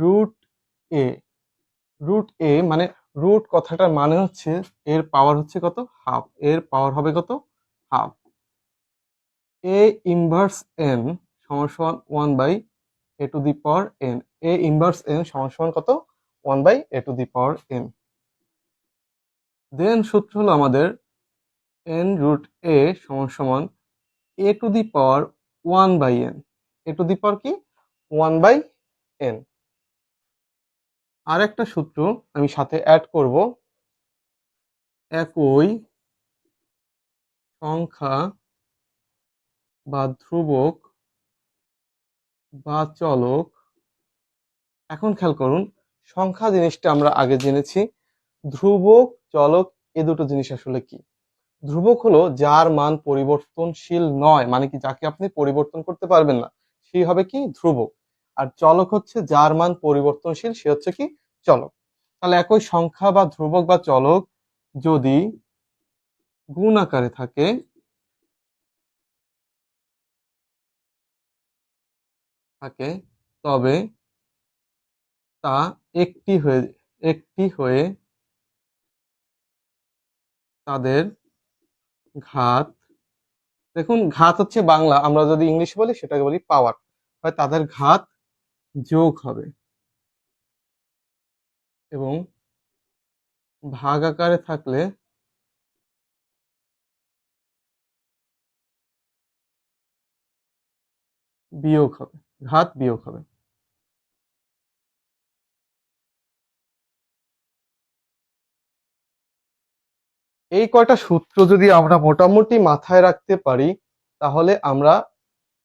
Root এ। Root এ মানে root কথাটার মানে হচ্ছে এর পাওয়ার হচ্ছে কত, হাফ। এর পাওয়ার হবে কত, হাফ। এ ইনভার্স এন সমান সমান 1/a⁴n। এ ইনভার্স এন সমান সমান কত, 1/a⁴n। দেন সূত্র হলো আমাদের n রুট এ সমান সমান a⁴1/n। a⁴ কি, 1/n। আর একটা সূত্র আমি সাথে অ্যাড করব, একই সংখ্যা বা ধ্রুবক বা চলক। এখন খেয়াল করুন, সংখ্যা জিনিসটা আমরা আগে জেনেছি, ধ্রুবক চলক এ দুটো জিনিস আসলে কি। ধ্রুবক হলো যার মান পরিবর্তনশীল নয়, মানে কি যাকে আপনি পরিবর্তন করতে পারবেন না, সেই হবে কি ধ্রুবক। আর চলক হচ্ছে যার মান পরিবর্তনশীল, সে হচ্ছে কি চলক। তাহলে একই সংখ্যা বা ধ্রুবক বা চলক যদি গুণ আকারে থাকে তবে তা একটি হয়ে তাদের ঘাত, দেখুন ঘাত হচ্ছে বাংলা, আমরা যদি ইংলিশ বলি সেটাকে বলি পাওয়ার, হয় তাদের ঘাত যোগ হবে এবং ভাগ আকারে থাকলে বিয়োগ হবে, ঘাত বিয়োগ হবে। এই কয়টা সূত্র যদি আমরা মোটামুটি মাথায় রাখতে পারি, তাহলে আমরা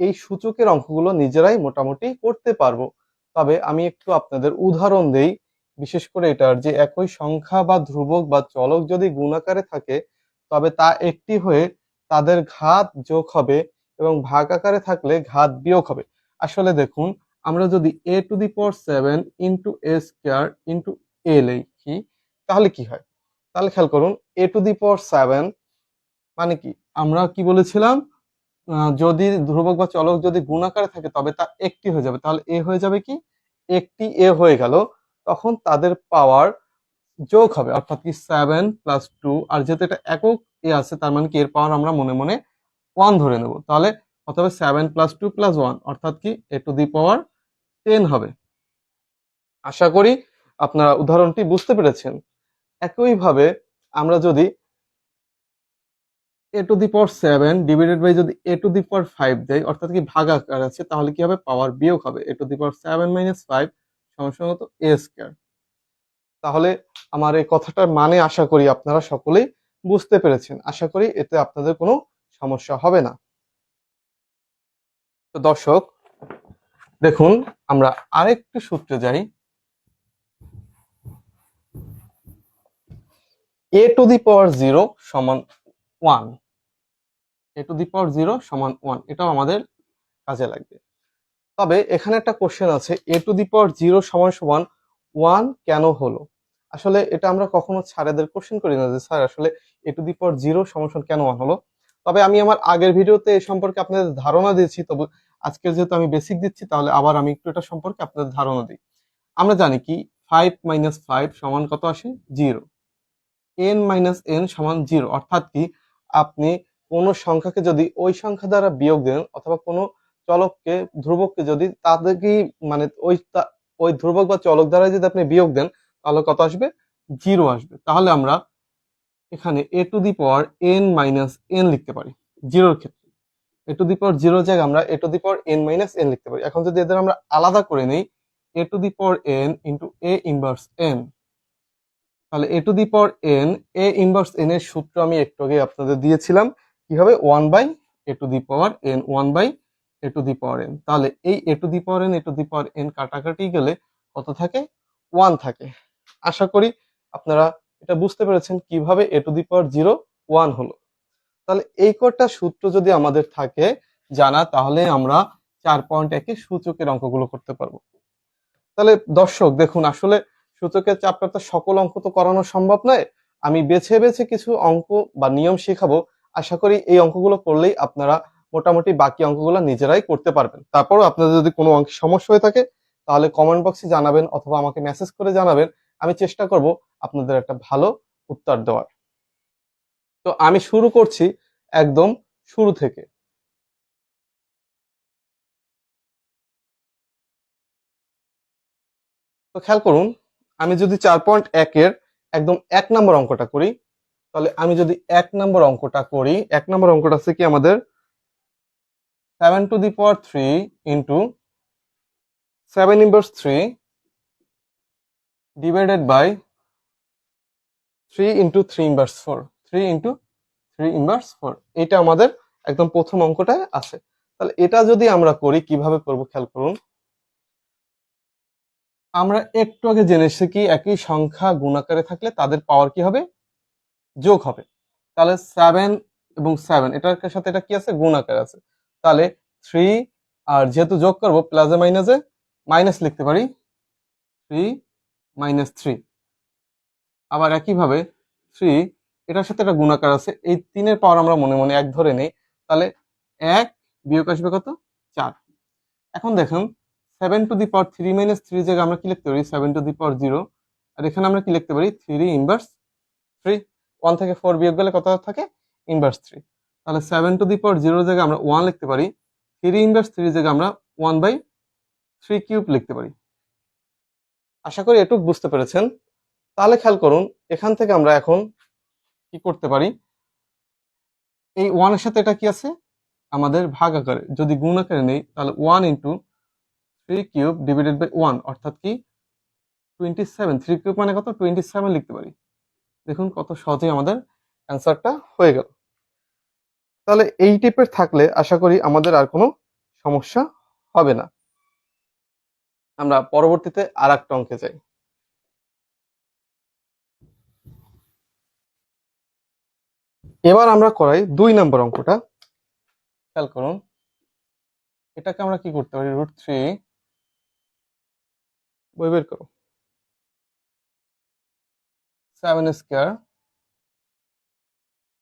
এই সূচকের অঙ্কগুলো নিজেরাই মোটামুটি করতে পারবো। তবে আমি একটু আপনাদের উদাহরণ দেই, বিশেষ করে এটার যে একই সংখ্যা বা ধ্রুবক বা চলক যদি গুণাকারে থাকে তবে তা একটি হয়ে তাদের ঘাত যোগ হবে এবং ভাগ আকারে থাকলে ঘাত বিয়োগ হবে। আসলে দেখুন, আমরা যদি a⁴ into a square into a লিখি তাহলে কি হয়, তাহলে খেয়াল করুন a⁴ মানে কি, আমরা কি বলেছিলাম, যদি ধ্রুবক বা চলক যদি গুণাকারে থাকে তবে তা একটি হয়ে যাবে, তাহলে এ হয়ে যাবে কি, একটি এ হয়ে গেল। তখন তাদের পাওয়ার যোগ হবে, অর্থাৎ কি 7+2, আর যেহেতু এটা একক এ আছে তার মানে কি এর পাওয়ার আমরা মনে মনে 1 ধরে নেব, তাহলে কত হবে 7+2+1, অর্থাৎ কি a⁴ 10 হবে। আশা করি আপনারা উদাহরণটি বুঝতে পেরেছেন। একইভাবে আমরা যদি a⁴ ডিভাইডেড বাই যদি a⁵ দেয়, অর্থাৎ কি ভাগ আকার আছে, তাহলে কি হবে, পাওয়ার বিয়োগ হবে, a⁴ - 5 সমান কত, a স্কয়ার। তাহলে আমার এই কথাটার মানে আশা করি আপনারা সকলেই বুঝতে পেরেছেন। আশা করি এতে আপনাদের কোনো সমস্যা হবে না। তো দর্শক দেখুন, আমরা আরেকটু সূত্রে যাই। a⁴0 সমান 1, a⁴0 সমান 1, এটাও আমাদের কাজে লাগবে। তবে এখানে একটা কোশ্চেন আছে, a⁴0 সমান সমান 1 কেন হলো। আসলে এটা আমরা কখনো স্যারেদের কোশ্চেন করি না যে স্যার আসলে a⁴0 সমান সমান কেন 1 হলো। তবে আমি আমার আগের ভিডিওতে এই সম্পর্কে আপনাদের ধারণা দিয়েছি, তবে আজকে যেহেতু আমি বেসিক দিচ্ছি তাহলে আবার আমি একটু এটা সম্পর্কে আপনাদের ধারণা দিই। আমরা জানি কি 5 - 5 সমান কত আসে, 0। n - n সমান 0, অর্থাৎ কি আপনি কোনো সংখ্যাকে যদি ওই সংখ্যা দ্বারা বিয়োগ দেন, অথবা কোনো চলককে ধ্রুবককে যদি তাদেরকেই মানে ওই ধ্রুবক বা চলক দ্বারা যদি আপনি বিয়োগ দেন তাহলে কত আসবে, 0 আসবে। তাহলে আমরা এখানে a⁴n - n লিখতে পারি জিরোর ক্ষেত্রে। a⁴0 জায়গায় আমরা a⁴n - n লিখতে পারি। এখন যদি এদের আমরা আলাদা করে নেই, a⁴n into a inverse n, তাহলে a⁴n a ইনভার্স n এর সূত্র আমি একটু আগে আপনাদের দিয়েছিলাম, কি হবে 1/a⁴n, 1/a⁴n। তাহলে এই a⁴n কাটাকাটি গেলে কত থাকে, 1 থাকে। আশা করি আপনারা এটা বুঝতে পেরেছেন কিভাবে a⁴0 1 হলো। তাহলে এই কটা সূত্র যদি আমাদের থাকে জানা, তাহলে আমরা 4.1 সূচকের অঙ্কগুলো করতে পারবো। তাহলে দর্শক দেখুন, আসলে সূচকের চাপটা সকল অঙ্ক তো করানো সম্ভব নয়, আমি বেছে বেছে কিছু অঙ্ক বা নিয়ম শেখাবো। আশা করি এই অঙ্কগুলো করলেই আপনারা মোটামুটি বাকি অঙ্কগুলো নিজেরাই করতে পারবেন। তারপরও আপনাদের যদি কোনো অঙ্কে সমস্যা হয়ে থাকে তাহলে কমেন্ট বক্সে জানাবেন অথবা আমাকে মেসেজ করে জানাবেন। আমি চেষ্টা করব আপনাদের একটা ভালো উত্তর দেওয়ার। তো আমি শুরু করছি একদম শুরু থেকে। তো খেয়াল করুন, আমি যদি 4.1 এর একদম 1 নম্বর অঙ্কটা করি, তাহলে আমি যদি 1 নম্বর অঙ্কটা করি, 1 নম্বর অঙ্কটা আছে কি আমাদের 7 to the power 3 into 7 inverse 3 divided by 3 into 3 inverse 4, 3 into 3 inverse 4, এটা আমাদের একদম প্রথম অঙ্কটায় আছে। তাহলে এটা যদি আমরা করি, কিভাবে করব খেয়াল করুন। আমরা একটু আগে জেনে এসেছি কি একই সংখ্যা গুণাকারে থাকলে তাদের পাওয়ার কি হবে, যোগ হবে। তাহলে 7 এবং 7 এটার সাথে এটা কি আছে, গুণাকার আছে। তাহলে 3, আর যেহেতু যোগ করব প্লাসে মাইনাসে মাইনাস লিখতে পারি 3 minus 3। আবার একইভাবে 3 এটার সাথে একটা গুণাকার আছে, এই 3-এর পাওয়ার আমরা মনে মনে 1 ধরে নেই। তাহলে 1 বিয়োগ আসবে কত, 4। এখন দেখুন 7 to the power 3 minus 3 জায়গায় আমরা কি লিখতে পারি 7 to the power 0, আর এখানে আমরা কি লিখতে পারি 3 ইনভার্স 3। 1 থেকে 4 বিয়োগ গেলে কত থাকে, ইনভার্স 3। তাহলে 7 to the power 0 জায়গায় আমরা 1 লিখতে পারি, 3 ইনভার্স 3 জায়গায় আমরা 1/3 কিউব লিখতে পারি। আশা করি এটুকু বুঝতে পেরেছেন। তাহলে খেয়াল করুন, এখান থেকে আমরা এখন কি করতে পারি, এই 1 এর সাথে এটা কি আছে, আমাদের ভাগ আকারে। যদি গুণ আকারে নেই তাহলে 1 ইন্টু 3 কিউব ডিভাইডেড বাই 1, অর্থাৎ কি 27। 3 কিউব মানে কত, 27 লিখতে পারি। দেখুন কত সহজেই আমাদের অ্যান্সারটা হয়ে গেল। তাহলে এই টাইপের থাকলে আশা করি আমাদের আর কোনো সমস্যা হবে না। আমরা পরবর্তীতে আর একটা অঙ্কে যাই। এবার আমরা করাই 2 নম্বর অঙ্কটা। খেয়াল করুন, এটাকে আমরা কি করতে পারি, √3, বই বের করো, 7 স্কয়ার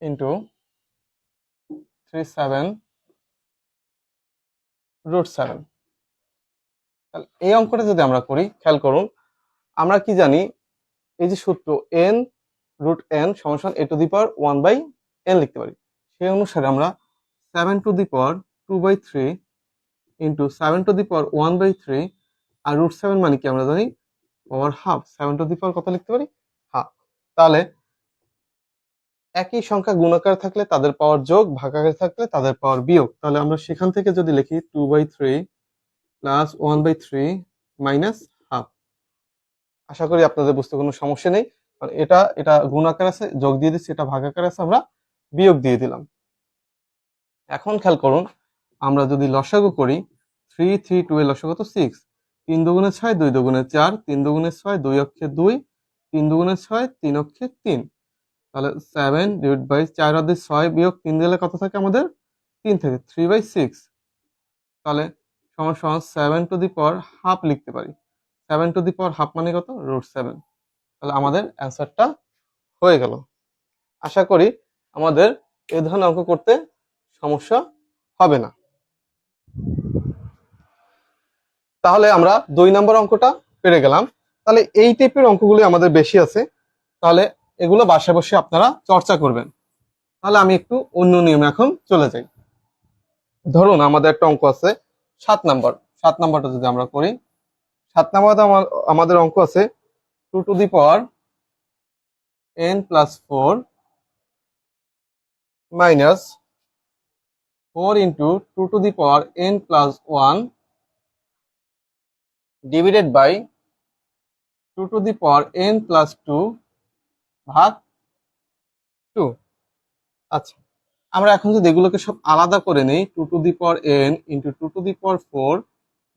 ইন্টু 3 7 √7। তাহলে এই অঙ্কটা যদি আমরা করি, খেয়াল করুন, আমরা কি জানি, এই যে সূত্র n √n সমান a⁴1/n লিখতে পারি। সেই অনুসারে আমরা 7 to the power 2/3 into 7 to the power 1/3, আর √7 মানে কি আমরা জানি power half. 7 to the power কত লিখতে পারি, হাফ। তাহলে একই সংখ্যা গুণাকার থাকলে তাদের পাওয়ার যোগ, ভাগাকার থাকলে তাদের পাওয়ার বিয়োগ। তাহলে আমরা সেখান থেকে যদি লিখি 2/3 প্লাস 1/3 মাইনাস হাফ। আশা করি আপনাদের বুঝতে কোনো সমস্যা নেই, কারণ এটা এটা গুণাকার আছে, যোগ দিয়ে দিচ্ছি, এটা ভাগাকার আছে, আমরা বিয়োগ দিয়ে দিলাম। এখন খেয়াল করুন, আমরা যদি লসাগু করি, 3 3 2 এর লসাগু কত, 6। 3 দুগুণে 6, 2 দুগুণে 4, 3 দুগুণে 6, 2 অক্ষে 2, 3 দুগুণে 6, 3 অক্ষে 3। তাহলে 7 ডিভাইড বাই 4 অর্ধে 6 বিয়োগ 3 দিলে কত থাকে আমাদের, 3 থেকে 3/6। তাহলে সমান সমান 7 to the power হাফ লিখতে পারি। 7 to the power হাফ মানে কত, √7। তাহলে আমাদের অ্যান্সারটা হয়ে গেল। আশা করি আমাদের এই ধরনের অঙ্ক করতে সমস্যা হবে না। তাহলে আমরা 2 নম্বর অঙ্কটা পেরে গেলাম। তাহলে এই টাইপের অঙ্কগুলি আমাদের বেশি আছে, তাহলে এগুলো বাসায় বসে আপনারা চর্চা করবেন। তাহলে আমি একটু অন্য নিয়মে এখন চলে যাই। ধরুন আমাদের একটা অঙ্ক আছে 7 নম্বর। 7 নম্বরটা যদি আমরা করি, 7 নম্বরটা আমাদের অঙ্ক আছে 2 to the power n+4 minus 4 into 2 to the power n+1 divided by 2 to the power n+2 ভাগ 2। আচ্ছা, আমরা এখন যদি এগুলোকে সব আলাদা করে নেই, 2 to the power n into 2 to the power 4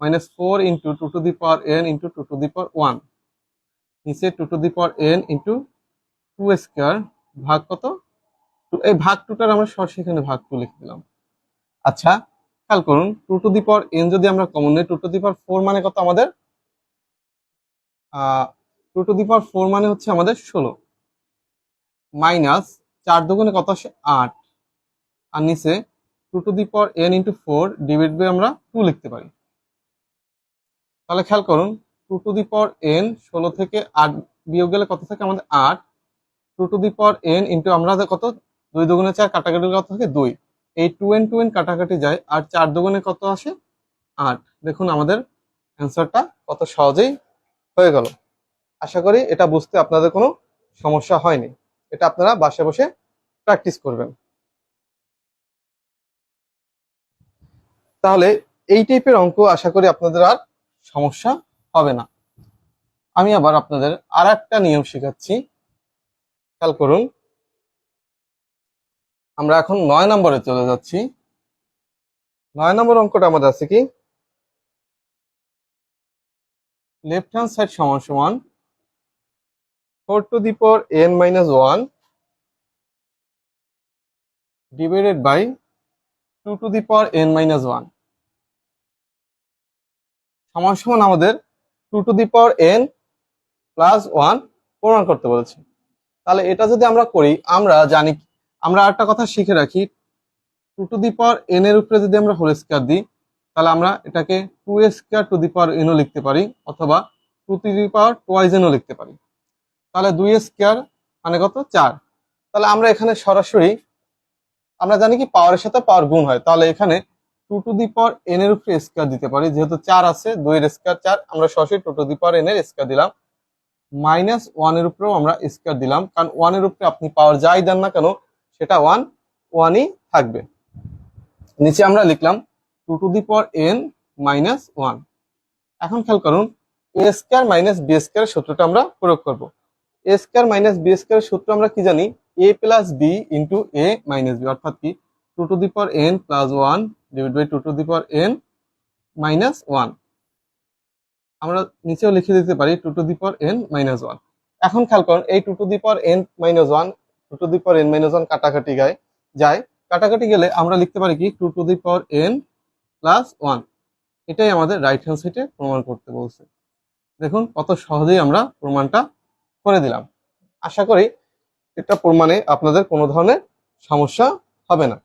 minus 4 into 2 to the power n into 2 to the power 1, নিচে 2 to the power n into 2 square ভাগ কত, এই ভাগ 2টার আমরা সরাসরি এখানে ভাগ 2 লিখে দিলাম। আচ্ছা, খেয়াল করুন 2 to the power n যদি আমরা কমন নেই, 2 to the power 4 মানে কত আমাদের, 2 to the power 4 মানে হচ্ছে আমাদের 16, মাইনাস 4 দুগুণে কত আসে 8, আর নিচে 2 to the power n into 4 divide by আমরা 2 লিখতে পারি। তাহলে খেয়াল করুন 2n 16 থেকে 8 বিয়োগ গেলে কত থাকে আমাদের 8, 2n ইন্টু আমরা কত 2 দুগুণে 4 কাটাকাটি কত থাকে 2, এই 2n কাটাকাটি যায় আর 4 দুগুণে কত আসে 8। দেখুন আমাদের অ্যান্সারটা কত সহজেই হয়ে গেল। আশা করি এটা বুঝতে আপনাদের কোনো সমস্যা হয়নি। এটা আপনারা বাসায় বসে প্র্যাকটিস করবেন। তাহলে এই টাইপের অঙ্ক আশা করি আপনাদের আর সমস্যা হবে না। আমি আবার আপনাদের আর একটা নিয়ম শেখাচ্ছি, খেয়াল করুন। আমরা এখন 9 নম্বরে চলে যাচ্ছি। 9 নম্বর অঙ্কটা আমাদের আছে কি, লেফট হ্যান্ড সাইড সমান সমান 4n-1 ডিভাইডেড বাই 2n-1 সমান সমান আমাদের 2n+1 প্রমাণ করতে বলেছে। তাহলে এটা যদি আমরা করি, আমরা জানি, আমরা একটা কথা শিখে রাখি, 2n এর উপরে যদি আমরা হোল স্কয়ার দিই তাহলে আমরা এটাকে 2n ও লিখতে পারি অথবা 2n ও লিখতে পারি। তাহলে 2 স্কয়ার মানে কত 4। তাহলে আমরা এখানে সরাসরি আমরা জানি কি পাওয়ারের সাথে পাওয়ার গুণ হয়, তাহলে এখানে 2n এর উপরে স্কয়ার দিতে পারি। যেহেতু 4 আছে, 2 এর স্কয়ার 4, আমরা সরাসরি 2n এর স্কয়ার দিলাম। -1 এর উপরেও আমরা স্কয়ার দিলাম, কারণ 1 এর উপরে আপনি পাওয়ার যাই দেন না কেন সেটা 1ই থাকবে। নিচে আমরা লিখলাম 2n-1। এখন খেয়াল করুন a square minus b square সূত্রটা আমরা প্রয়োগ করব। a square minus b square সূত্র আমরা কি জানি, a plus b into a minus b, অর্থাৎ কি 2n+1 ডিভাইড বাই 2n-1। আমরা নিচেও লিখে দিতে পারি 2n-1। এখন খেয়াল করুন এই 2n-1 2n-1 কাটাকাটি যায়, কাটাকাটি গেলে আমরা লিখতে পারি কি 2n+1। এটাই আমাদের রাইট হ্যান্ড সাইডে প্রমাণ করতে বলছে। দেখুন কত সহজেই আমরা প্রমাণটা করে দিলাম। আশা করি এটা প্রমাণে আপনাদের কোনো ধরনের সমস্যা হবে না।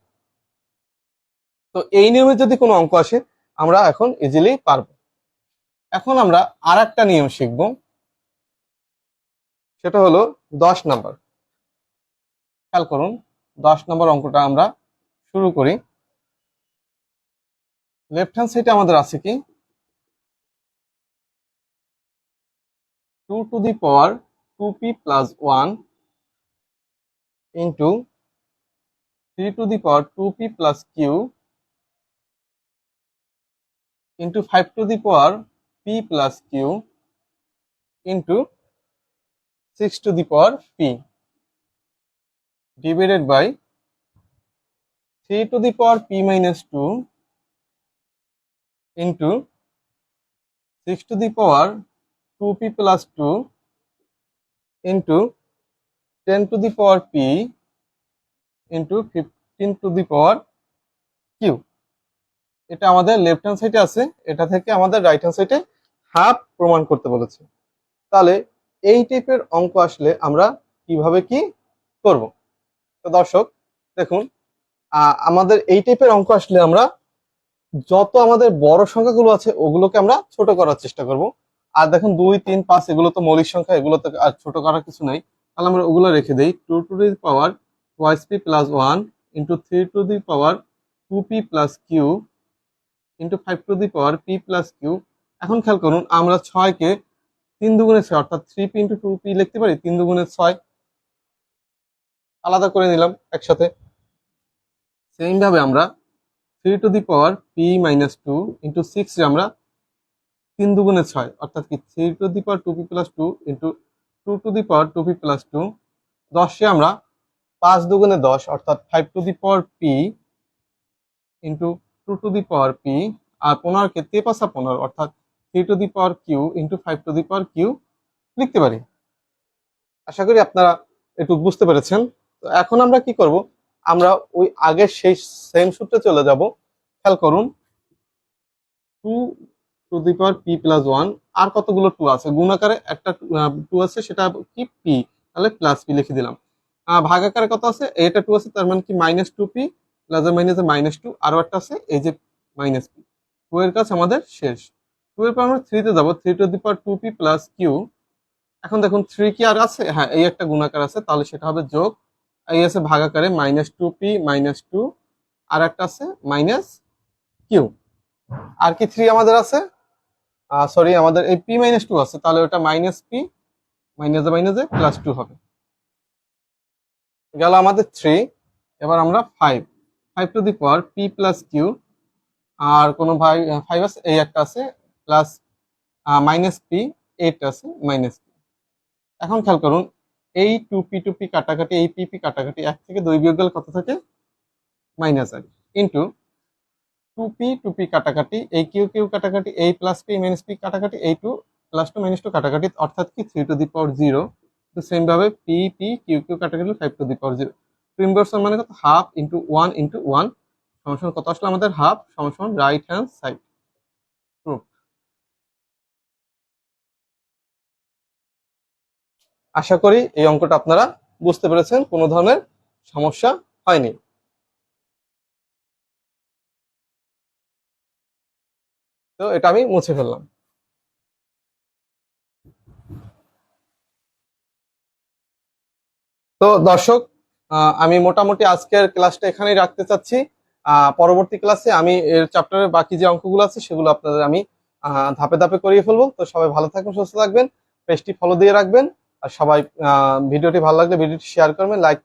তো এই নিয়মে যদি কোনো অঙ্ক আসে আমরা এখন ইজিলি পারবো। এখন আমরা আর একটা নিয়ম শিখব, সেটা হলো 10 নাম্বার। খেয়াল করুন 10 নম্বর অঙ্কটা আমরা শুরু করি। লেফট হ্যান্ড সাইডে আমাদের আছে কি 2p+1 into 3p+q into 5p+q into 6p divided by 3p-2 into 6p+2 into 10p into 15q। এটা আমাদের লেফট হ্যান্ড সাইডে আছে, এটা থেকে আমাদের রাইট হ্যান্ড সাইডে হাফ প্রমাণ করতে বলেছে। তাহলে এই টাইপের অঙ্ক আসলে আমরা কিভাবে কি করব? তো দর্শক দেখুন, আমাদের এই টাইপের অঙ্ক আসলে আমরা যত আমাদের বড় সংখ্যাগুলো আছে ওগুলোকে আমরা ছোট করার চেষ্টা করব। আর দেখুন 2, 3, 5 এগুলো তো মৌলিক সংখ্যা, এগুলো তো আর ছোট করার কিছু নাই। তাহলে আমরা ওগুলো রেখে দেই 2p+1 into 3p+2p+q into 5p+q। এখন খেয়াল করুন আমরা 6কে 3 দুগুণে 6 অর্থাৎ 3p ইন্টু 2p লিখতে পারি, 3 দুগুণে 6 আলাদা করে নিলাম একসাথে। সেম ভাবে আমরা 3p-2 ইন্টু 6 আমরা 3 দুগুণে 6 অর্থাৎ কি 3p+2 ইন্টু 2p+2 10 আমরা 5 দুগুণে 10 অর্থাৎ 5p ইন্টু 2p আর 15কে 3×15 অর্থাৎ 3q ইন্টু 5q লিখতে পারি। আশা করি আপনারা একটু বুঝতে পেরেছেন। তো এখন আমরা কি করব, আমরা ওই আগের সেই সেম সূত্রে চলে যাব। খেয়াল করুন 2p+1 আর কতগুলো 2 আছে, গুণ আকারে একটা 2 আছে, সেটা কি p, তাহলে প্লাস p লিখে দিলাম। ভাগাকারে কত আছে, এটা 2 আছে, তার মানে কি -2p প্লাস -2 আরো একটা আছে এই যে -p। 2 এর কাজ আমাদের শেষ। 2 এর পর আমরা 3 তে যাব, 3 to the power 2p plus q. এখন দেখুন 3 কি আর আছে? হ্যাঁ, এই একটা গুণাকার আছে, তাহলে সেটা হবে যোগ। এই আছে ভাগাকারে মাইনাস 2p মাইনাস 2, আর একটা আছে মাইনাস কিউ। আর কি 3 আমাদের আছে? সরি, আমাদের এই p মাইনাস 2 আছে, তাহলে ওটা মাইনাস p মাইনাসে প্লাস 2 হবে। গেল আমাদের 3। এবার আমরা 5 to the power p plus Q, আর কোনো 5 আছে, এই একটা আছে প্লাস মাইনাস পি, 8 আছে মাইনাস পি। এখন খেয়াল করুন, এই টু পি কাটাকাটি, এই পি কাটাকাটি, 1 থেকে 2 বিয়োগ গেলে কত থাকে? মাইনাস 1 ইন্টু টু পি কাটাকাটি, এই কিউ কাটাকাটি, এই প্লাস পি মাইনাস পি কাটাকাটি, এই 2 প্লাস 2 মাইনাস 2 কাটাকাটি, অর্থাৎ কি 3 টু দি পাওয়ার 0। তো সেম ভাবে কিউ কাটাকাটি 5 to the power 0। Two inverse মানে কত? হাফ ইন্টু 1 ইন্টু 1 সমান কত আসলে আমাদের? হাফ সমান রাইট হ্যান্ড সাইড। আশা করি এই অঙ্কটা আপনারা বুঝতে পেরেছেন, কোনো ধরনের সমস্যা হয়নি। তো এটা আমি মুছে ফেললাম। তো দর্শক, আমি মোটামুটি আজকের ক্লাসটা এখানেই রাখতে চাচ্ছি। পরবর্তী ক্লাসে আমি এর চ্যাপ্টারের বাকি যে অঙ্কগুলো আছে সেগুলো আপনাদের আমি ধাপে ধাপে করিয়ে ফেলবো। তো সবাই ভালো থাকবেন, সুস্থ থাকবেন, পেজটি ফলো দিয়ে রাখবেন। আর সবাই ভিডিওটি ভালো লাগলে ভিডিওটি শেয়ার করবেন, লাইক